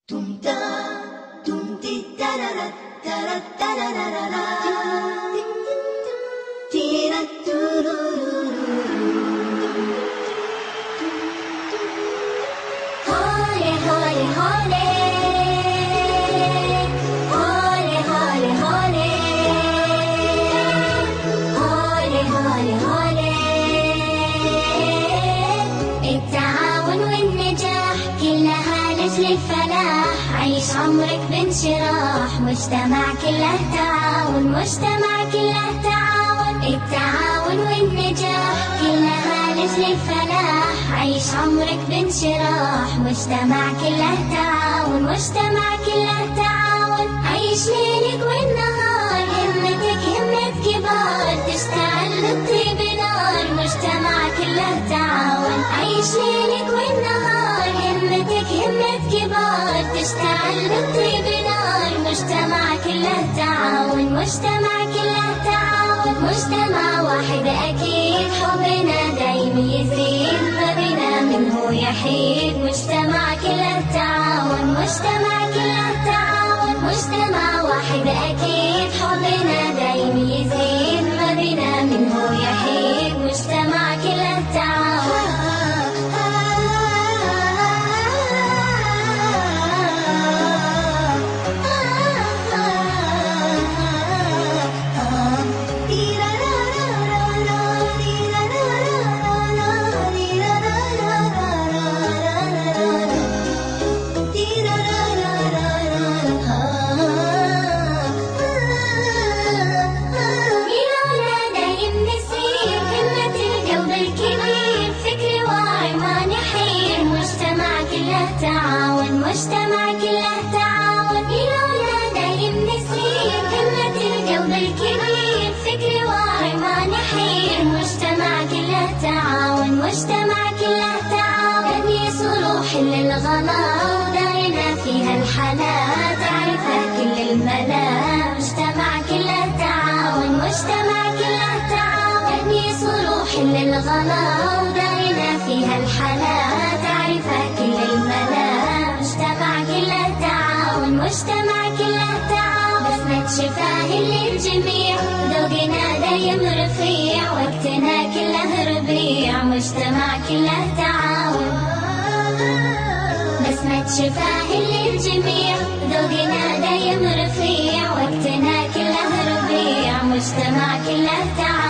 Tum ta, tum ti tarara, tara tararara, tira turururu. Hole hole hole, hole hole hole, hole hole hole. التعاون والنجاح كلها لأجل الفلاح. عيش عمرك بانشراح، مجتمع كله تعاون، مجتمع كله تعاون. التعاون والنجاح كلها لأجل الفلاح. عيش عمرك بانشراح، مجتمع كله تعاون، مجتمع كله تعاون. عيش ليلك والنهار، همتك همة كبار، تشتعل للطيب نار، مجتمع كله تعاون. عيش ليلك والنهار، همتك همة كبار، تشتعل للطيب نار، مجتمع كله تعاون، مجتمع كله تعاون. مجتمع واحد أكيد، حبنا دايم يزيد، ما بنا منه يحيد. مجتمع كله تعاون، مجتمع كله تعاون. مجتمع واحد أكيد، حبنا دايم يزيد، ما بنا منه يحيد. مجتمع كله تعاون. تعاون، مجتمع كله تعاون. يلولا دايم نسير، همة القلب الكبير، فكر واعي ما نحير. مجتمع كله تعاون، مجتمع كله تعاون. نبني صروح للغلا ودارنا فيها الحلا، تعرفها كل الملا. مجتمع كله تعاون، مجتمع كله تعاون. نبني صروح للغلا ودارنا فيها الحلا، تعرفها كل الملا. مجتمع كله تعاون، مجتمع كله تعاون. بسمة شفاه للجميع، ذوقنا دايم رفيع، وقتنا كله ربيع. مجتمع كله تعاون. بسمة شفاه للجميع، ذوقنا دايم رفيع، وقتنا كله ربيع. مجتمع كله تعاون.